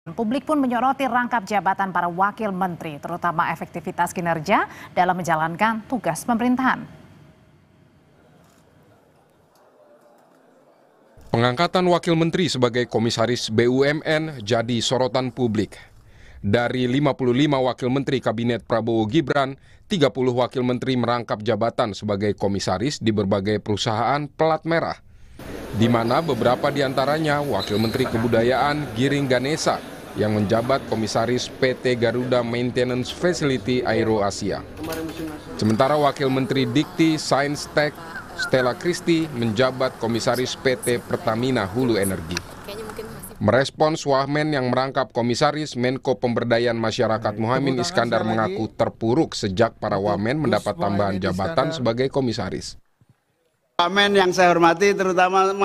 Publik pun menyoroti rangkap jabatan para wakil menteri, terutama efektivitas kinerja dalam menjalankan tugas pemerintahan. Pengangkatan wakil menteri sebagai komisaris BUMN jadi sorotan publik. Dari 55 wakil menteri kabinet Prabowo Gibran, 30 wakil menteri merangkap jabatan sebagai komisaris di berbagai perusahaan pelat merah, di mana beberapa di antaranya Wakil Menteri Kebudayaan Giring Ganesa yang menjabat komisaris PT Garuda Maintenance Facility Aero Asia. Sementara Wakil Menteri Dikti Sains Tek Stella Christy menjabat komisaris PT Pertamina Hulu Energi. Merespons Wamen yang merangkap komisaris, Menko Pemberdayaan Masyarakat Muhaimin Iskandar mengaku terpuruk sejak para wamen mendapat tambahan jabatan sebagai komisaris. Wamen yang saya hormati terutama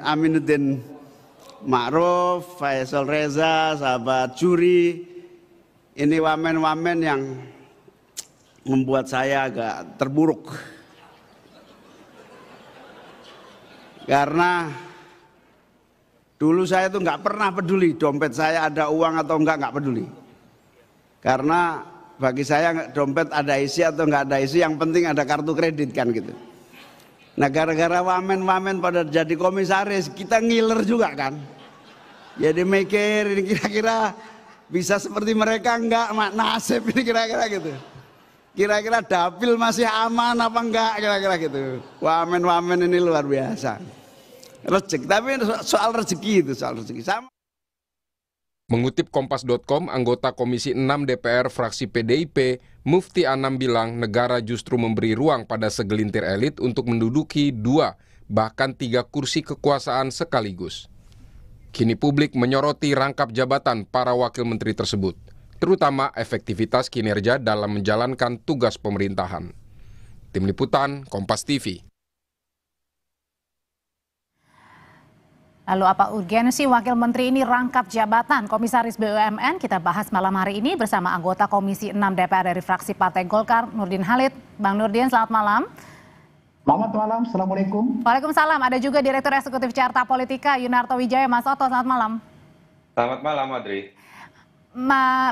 Aminuddin Ma'ruf, Faisal Reza, sahabat Juri. Ini wamen-wamen yang membuat saya agak terburuk. Karena dulu saya tuh nggak pernah peduli dompet saya ada uang atau nggak peduli. Karena bagi saya dompet ada isi atau nggak ada isi, yang penting ada kartu kredit kan gitu. Nah gara-gara wamen-wamen pada jadi komisaris, kita ngiler juga kan. Jadi mikir ini kira-kira bisa seperti mereka enggak, nasib ini kira-kira gitu. Kira-kira dapil masih aman apa enggak kira-kira gitu. Wamen-wamen ini luar biasa. Rezeki, tapi soal rezeki itu soal rezeki sama. Mengutip Kompas.com, anggota Komisi 6 DPR fraksi PDIP, Mufti Anam bilang negara justru memberi ruang pada segelintir elit untuk menduduki 2, bahkan 3 kursi kekuasaan sekaligus. Kini publik menyoroti rangkap jabatan para wakil menteri tersebut, terutama efektivitas kinerja dalam menjalankan tugas pemerintahan. Tim Liputan, Kompas TV. Lalu apa urgensi wakil menteri ini rangkap jabatan komisaris BUMN? Kita bahas malam hari ini bersama anggota Komisi 6 DPR dari fraksi Partai Golkar, Nurdin Halid. Bang Nurdin, selamat malam. Selamat malam, Assalamualaikum. Waalaikumsalam. Ada juga Direktur Eksekutif Carta Politika, Yunarto Wijaya. Mas Otto, selamat malam. Selamat malam, Adri.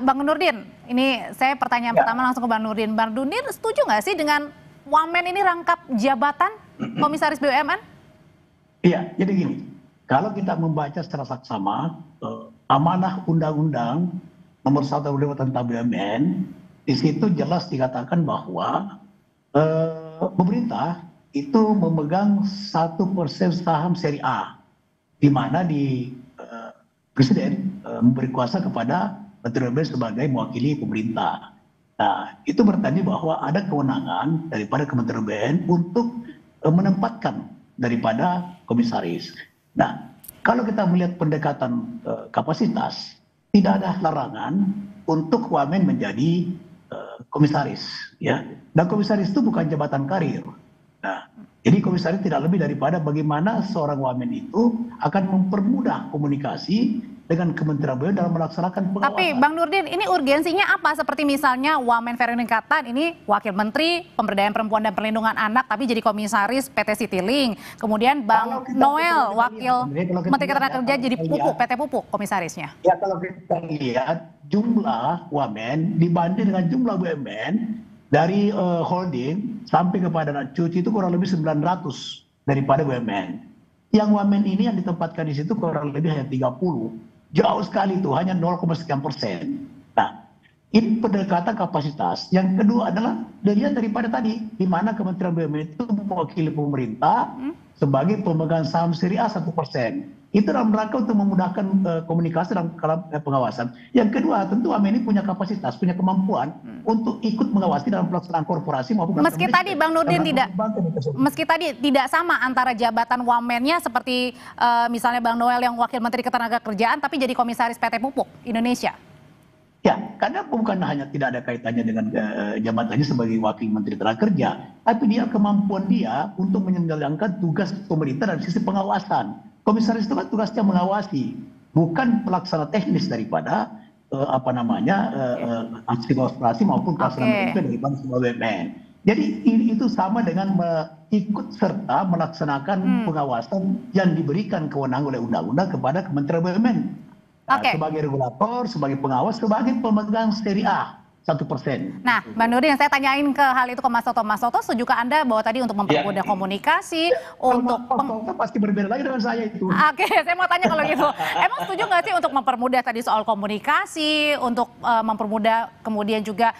Bang Nurdin, ini saya pertanyaan pertama langsung ke Bang Nurdin. Bang Nurdin setuju nggak sih dengan wamen ini rangkap jabatan komisaris BUMN? Iya, jadi gini. Kalau kita membaca secara saksama, amanah undang-undang nomor 1 tentang BUMN, di situ jelas dikatakan bahwa pemerintah itu memegang 1% saham seri A, di mana Presiden memberi kuasa kepada Menteri BUMN sebagai mewakili pemerintah. Nah, itu berarti bahwa ada kewenangan daripada Kementerian BUMN untuk menempatkan daripada komisaris. Nah, kalau kita melihat pendekatan kapasitas, tidak ada larangan untuk wamen menjadi komisaris, ya. Dan komisaris itu bukan jabatan karir. Nah, jadi komisaris tidak lebih daripada bagaimana seorang wamen itu akan mempermudah komunikasi dengan Kementerian BUMN dalam melaksanakan pengawasan. Tapi Bang Nurdin, ini urgensinya apa? Seperti misalnya Wamen Veronica Tan ini Wakil Menteri Pemberdayaan Perempuan dan Perlindungan Anak tapi jadi komisaris PT Citylink. Kemudian Bang Noel Wakil Menteri Ketenagakerjaan jadi Pupuk, PT Pupuk komisarisnya. Ya, kalau kita lihat jumlah wamen dibanding dengan jumlah BUMN dari holding sampai kepada anak cucu itu kurang lebih 900 daripada BUMN. Yang wamen ini yang ditempatkan di situ kurang lebih hanya 30. Jauh sekali itu, hanya 0,sekian%. Nah, ini pendekatan kapasitas. Yang kedua adalah dilihat daripada tadi, di mana Kementerian BUMN itu mewakili pemerintah sebagai pemegang saham seri A 1%. Itu dalam rangka untuk memudahkan komunikasi dalam pengawasan. Yang kedua, tentu wamen ini punya kapasitas, punya kemampuan untuk ikut mengawasi dalam pelaksanaan korporasi maupun meski tadi Bang Nurdin tidak sama antara jabatan wamennya seperti misalnya Bang Noel yang Wakil Menteri Ketenagakerjaan tapi jadi komisaris PT Pupuk Indonesia. Ya, karena bukan hanya tidak ada kaitannya dengan jabatannya sebagai Wakil Menteri Tenagakerja, tapi dia kemampuan dia untuk menjalankan tugas pemerintah dari sisi pengawasan. Komisaris itu kan tugasnya mengawasi, bukan pelaksana teknis daripada aksi korporasi maupun pelaksanaan daripada sebuah BUMN. Jadi itu sama dengan ikut serta melaksanakan pengawasan yang diberikan kewenangan oleh undang-undang kepada Kementerian BUMN. Oke. Sebagai regulator, sebagai pengawas, sebagai pemegang seri A 1%. Nah, Mbak Nurdin, saya tanyain ke hal itu ke Mas Toto. Mas Toto, sejukah Anda bahwa tadi untuk mempermudah komunikasi, untuk Mas Toto pasti berbeda lagi dengan saya itu. Oke, saya mau tanya kalau gitu. Emang setuju nggak sih untuk mempermudah tadi soal komunikasi, untuk mempermudah kemudian juga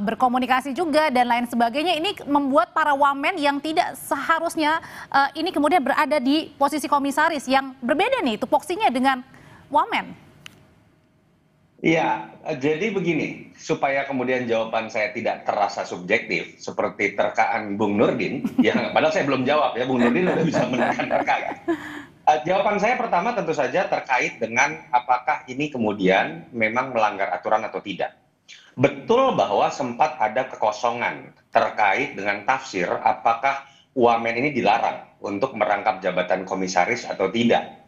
berkomunikasi juga dan lain sebagainya. Ini membuat para wamen yang tidak seharusnya ini kemudian berada di posisi komisaris yang berbeda nih tupoksinya dengan wamen. Iya, jadi begini, supaya kemudian jawaban saya tidak terasa subjektif, seperti terkaan Bung Nurdin, ya padahal saya belum jawab ya, Bung Nurdin udah bisa menerka ya. Jawaban saya pertama tentu saja terkait dengan apakah ini kemudian memang melanggar aturan atau tidak. Betul bahwa sempat ada kekosongan terkait dengan tafsir apakah wamen ini dilarang untuk merangkap jabatan komisaris atau tidak.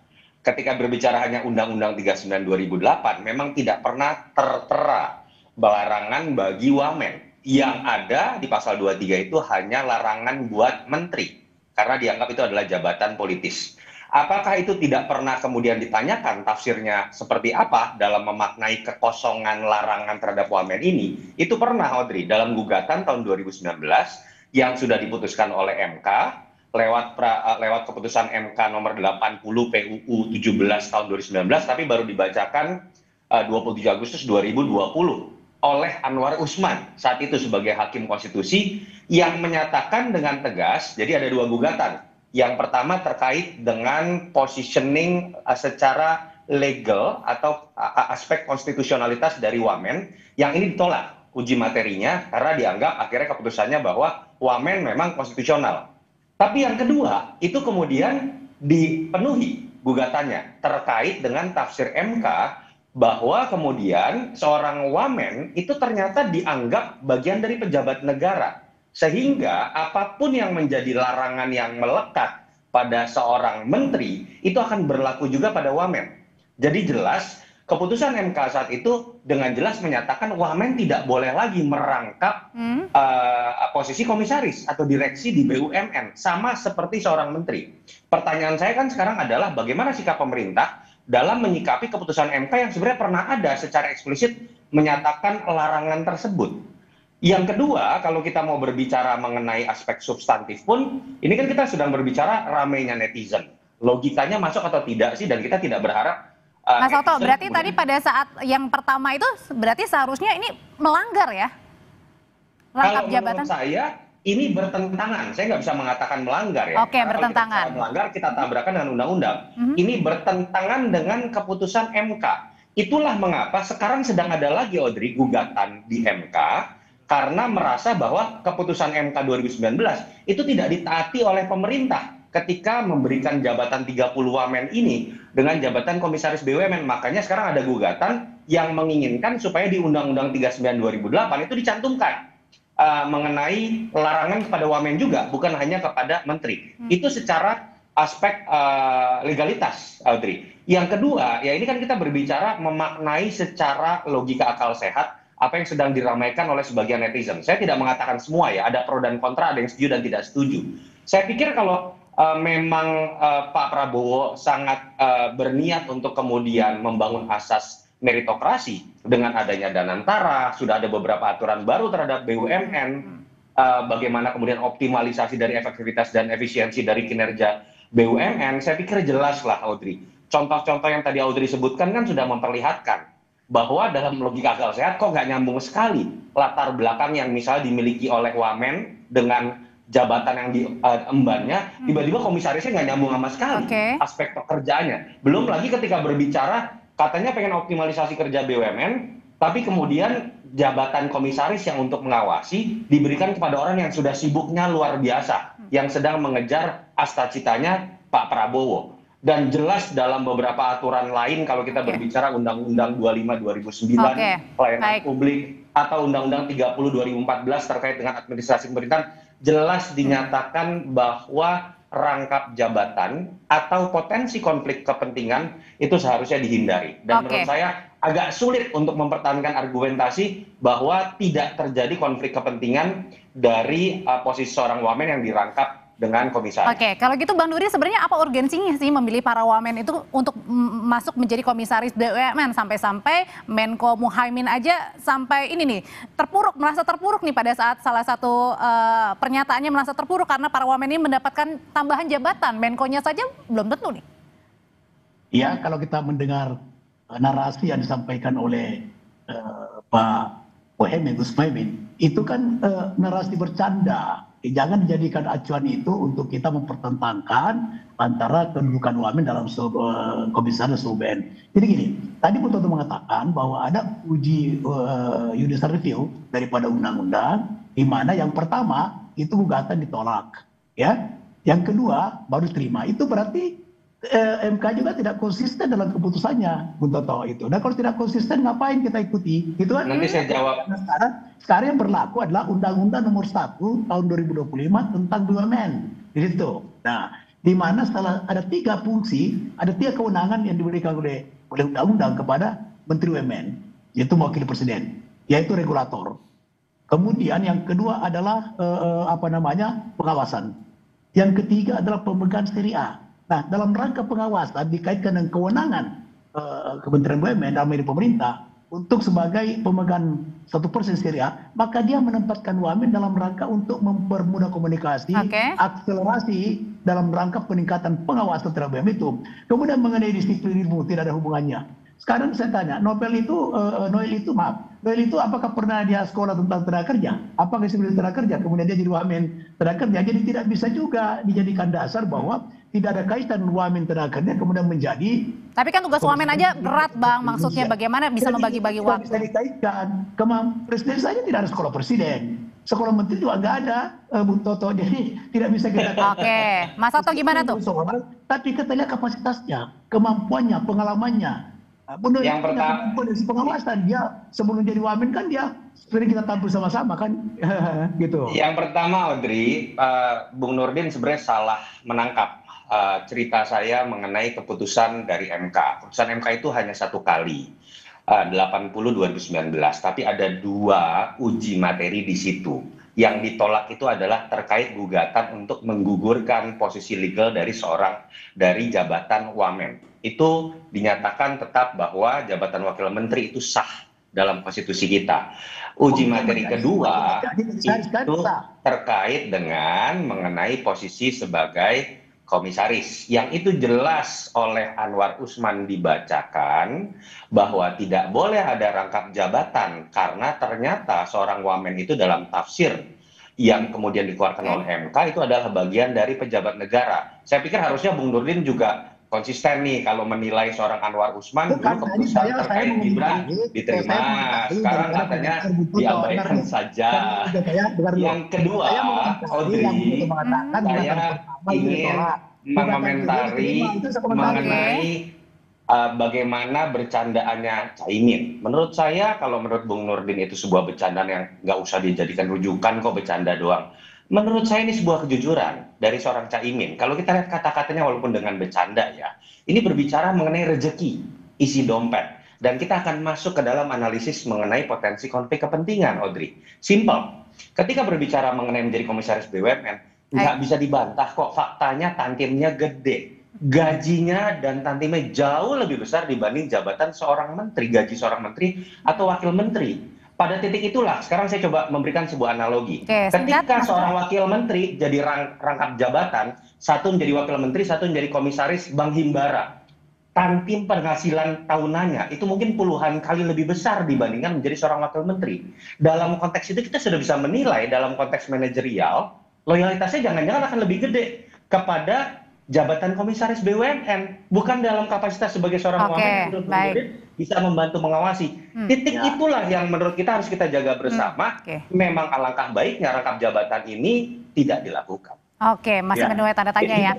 Ketika berbicara hanya Undang-Undang 39 2008, memang tidak pernah tertera larangan bagi wamen. Yang ada di pasal 23 itu hanya larangan buat menteri, karena dianggap itu adalah jabatan politis. Apakah itu tidak pernah kemudian ditanyakan tafsirnya seperti apa dalam memaknai kekosongan larangan terhadap wamen ini? Itu pernah, Audrey, dalam gugatan tahun 2019 yang sudah diputuskan oleh MK, lewat keputusan MK nomor 80 PUU 17 tahun 2019, tapi baru dibacakan 27 Agustus 2020 oleh Anwar Usman saat itu sebagai hakim konstitusi yang menyatakan dengan tegas, jadi ada dua gugatan. Yang pertama terkait dengan positioning secara legal atau aspek konstitusionalitas dari wamen, yang ini ditolak uji materinya karena dianggap akhirnya keputusannya bahwa wamen memang konstitusional. Tapi yang kedua, itu kemudian dipenuhi gugatannya terkait dengan tafsir MK bahwa kemudian seorang wamen itu ternyata dianggap bagian dari pejabat negara. Sehingga apapun yang menjadi larangan yang melekat pada seorang menteri, itu akan berlaku juga pada wamen. Jadi jelas, keputusan MK saat itu dengan jelas menyatakan wamen tidak boleh lagi merangkap posisi komisaris atau direksi di BUMN, sama seperti seorang menteri. Pertanyaan saya kan sekarang adalah bagaimana sikap pemerintah dalam menyikapi keputusan MK yang sebenarnya pernah ada secara eksplisit menyatakan larangan tersebut. Yang kedua, kalau kita mau berbicara mengenai aspek substantif pun, ini kan kita sedang berbicara ramainya netizen. Logikanya masuk atau tidak sih, dan kita tidak berharap Mas Toto, berarti tadi pada saat yang pertama itu berarti seharusnya ini melanggar ya? Rangkap jabatan. Menurut saya ini bertentangan. Saya nggak bisa mengatakan melanggar ya. Oke, bertentangan. Kalau melanggar kita tabrakan dengan undang-undang. Ini bertentangan dengan keputusan MK. Itulah mengapa sekarang sedang ada lagi, Audrey, gugatan di MK karena merasa bahwa keputusan MK 2019 itu tidak ditaati oleh pemerintah ketika memberikan jabatan 30 wamen ini dengan jabatan komisaris BUMN. Makanya sekarang ada gugatan yang menginginkan supaya di Undang-Undang 39 2008 itu dicantumkan mengenai larangan kepada wamen juga, bukan hanya kepada menteri. Itu secara aspek legalitas, Audrey. Yang kedua, ya ini kan kita berbicara memaknai secara logika akal sehat apa yang sedang diramaikan oleh sebagian netizen. Saya tidak mengatakan semua ya, ada pro dan kontra, ada yang setuju dan tidak setuju. Saya pikir kalau memang Pak Prabowo sangat berniat untuk kemudian membangun asas meritokrasi dengan adanya Danantara, sudah ada beberapa aturan baru terhadap BUMN, bagaimana kemudian optimalisasi dari efektivitas dan efisiensi dari kinerja BUMN, saya pikir jelas lah, Audrey. Contoh-contoh yang tadi Audrey sebutkan kan sudah memperlihatkan bahwa dalam logika akal sehat kok nggak nyambung sekali latar belakang yang misalnya dimiliki oleh wamen dengan jabatan yang diembannya, tiba-tiba komisarisnya nggak nyambung sama sekali aspek pekerjaannya. Belum lagi ketika berbicara katanya pengen optimalisasi kerja BUMN, tapi kemudian jabatan komisaris yang untuk mengawasi diberikan kepada orang yang sudah sibuknya luar biasa, yang sedang mengejar asta-citanya Pak Prabowo. Dan jelas dalam beberapa aturan lain kalau kita berbicara Undang-Undang 25 2009 pelayanan publik atau Undang-Undang 30 2014 terkait dengan administrasi pemerintahan, jelas dinyatakan bahwa rangkap jabatan atau potensi konflik kepentingan itu seharusnya dihindari. Dan menurut saya agak sulit untuk mempertahankan argumentasi bahwa tidak terjadi konflik kepentingan dari posisi seorang wamen yang dirangkap dengan komisaris. Oke, kalau gitu Bang Nurdin sebenarnya apa urgensinya sih memilih para wamen itu untuk masuk menjadi komisaris BUMN sampai-sampai Menko Muhaimin aja sampai ini nih merasa terpuruk nih pada saat salah satu pernyataannya merasa terpuruk karena para wamen ini mendapatkan tambahan jabatan, Menkonya saja belum tentu nih. Ya, kalau kita mendengar narasi yang disampaikan oleh Pak Gus Muhaimin, itu kan narasi bercanda. Jangan dijadikan acuan itu untuk kita mempertentangkan antara kedudukan wamen dalam komisaris BUMN. Jadi gini, tadi Pak Toto mengatakan bahwa ada uji judicial review daripada undang-undang, di mana yang pertama itu gugatan ditolak, ya. Yang kedua baru diterima. Itu berarti MK juga tidak konsisten dalam keputusannya, Bung Toto itu. Nah kalau tidak konsisten ngapain kita ikuti? Gitu kan? Nanti saya jawab. Nah, sekarang yang berlaku adalah Undang-Undang Nomor 1 Tahun 2025 tentang BUMN. Di situ. Nah, di mana setelah ada 3 fungsi, ada 3 kewenangan yang diberikan oleh undang-undang kepada Menteri BUMN, yaitu mewakili Presiden, yaitu regulator. Kemudian yang kedua adalah pengawasan. Yang ketiga adalah pemegang seri A. Nah, dalam rangka pengawasan dikaitkan dengan kewenangan Kementerian BUMN dalam ini pemerintah untuk sebagai pemegang 1% seri A, maka dia menempatkan wamen dalam rangka untuk mempermudah komunikasi, akselerasi dalam rangka peningkatan pengawasan terhadap BUMN itu. Kemudian mengenai disiplin ilmu tidak ada hubungannya. Sekarang saya tanya, Noel itu apakah pernah dia sekolah tentang tenaga kerja? Apakah disiplin tenaga kerja? Kemudian dia jadi wamen tenaga kerja. Jadi tidak bisa juga dijadikan dasar bahwa tidak ada kaitan wamen tenaga kerja kemudian menjadi. Tapi kan tugas wamen aja berat, Bang. Maksudnya bagaimana bisa membagi-bagi waktu? Bisa dikaitkan. Presiden saja tidak ada sekolah presiden. Sekolah menteri juga nggak ada, Bung Toto. Jadi tidak bisa kita. Oke, Mas Toto gimana tuh? Tapi kita lihat kapasitasnya, kemampuannya, pengalamannya. Yang pertama, pengawasan dia sebelum jadi wamen kan dia sering kita tampil sama-sama kan, gitu. Yang pertama, Audrey, Bung Nurdin sebenarnya salah menangkap cerita saya mengenai keputusan dari MK. Keputusan MK itu hanya 1 kali, 80/2019, tapi ada 2 uji materi di situ. Yang ditolak itu adalah terkait gugatan untuk menggugurkan posisi legal dari jabatan wamen. Itu dinyatakan tetap bahwa jabatan wakil menteri itu sah dalam konstitusi kita. Uji materi kedua itu terkait dengan mengenai posisi sebagai komisaris, yang itu jelas oleh Anwar Usman dibacakan bahwa tidak boleh ada rangkap jabatan karena ternyata seorang wamen itu dalam tafsir yang kemudian dikeluarkan oleh MK itu adalah bagian dari pejabat negara. Saya pikir harusnya Bung Nurdin juga konsisten nih kalau menilai seorang Anwar Usman dulu keputusan terkait Gibran diterima, sekarang katanya diabaikan saja. Yang kedua, Audrey, saya ingin mengomentari mengenai bagaimana bercandaannya Caimin. Menurut saya, kalau menurut Bung Nurdin itu sebuah bercandaan yang nggak usah dijadikan rujukan kok, bercanda doang. Menurut saya ini sebuah kejujuran dari seorang Caimin. Kalau kita lihat kata-katanya walaupun dengan bercanda ya, ini berbicara mengenai rezeki, isi dompet. Dan kita akan masuk ke dalam analisis mengenai potensi konflik kepentingan, Audrey. Simple. Ketika berbicara mengenai menjadi komisaris BUMN, nggak bisa dibantah kok, faktanya tantimnya gede. Gajinya dan tantimnya jauh lebih besar dibanding jabatan seorang menteri, gaji seorang menteri atau wakil menteri. Pada titik itulah, sekarang saya coba memberikan sebuah analogi. Ketika seorang wakil menteri jadi rangkap jabatan, satu menjadi wakil menteri, satu menjadi komisaris Bank Himbara. Tantim penghasilan tahunannya itu mungkin puluhan kali lebih besar dibandingkan menjadi seorang wakil menteri. Dalam konteks itu kita sudah bisa menilai dalam konteks manajerial, loyalitasnya jangan-jangan akan lebih gede kepada jabatan komisaris BUMN, bukan dalam kapasitas sebagai seorang wamen bisa membantu mengawasi. Titik itulah yang menurut kita harus kita jaga bersama. Memang alangkah baiknya rangkap jabatan ini tidak dilakukan. Oke, masih menuai tanda tanya ya.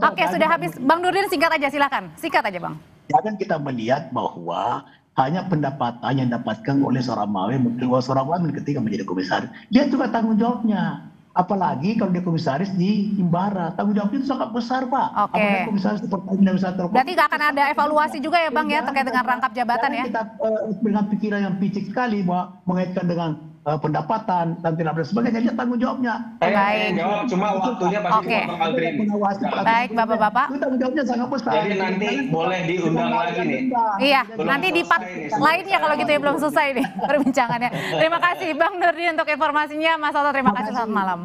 Oke, sudah habis. Bang Nurdin, singkat aja, silakan. Singkat aja, Bang. Jangan kita melihat bahwa hanya pendapatan yang didapatkan oleh seorang wamen ketika menjadi komisaris. Dia juga tanggung jawabnya. Apalagi kalau dia komisaris di Himbara, tanggung jawabnya itu sangat besar, Pak. Oke. Komisaris di Pertamina Wisata. Berarti nggak akan ada evaluasi juga ya, Bang, ya terkait dengan rangkap jabatan ya? Kita dengan pikiran yang picik sekali bahwa mengaitkan dengan pendapatan dan tidak dan sebagainya, dia tanggung jawabnya. Saya jawab, cuma waktunya pasti Oke. potong Aldrin. Baik, Bapak-bapak. Itu tanggung jawabnya sangat besar. Jadi nanti boleh diundang lagi nih. Iya, Belum nanti di part selesai nih, lainnya kalau gitu ya, belum selesai nih perbincangannya. Terima kasih Bang Nurdin untuk informasinya, Mas Oto terima kasih, selamat malam.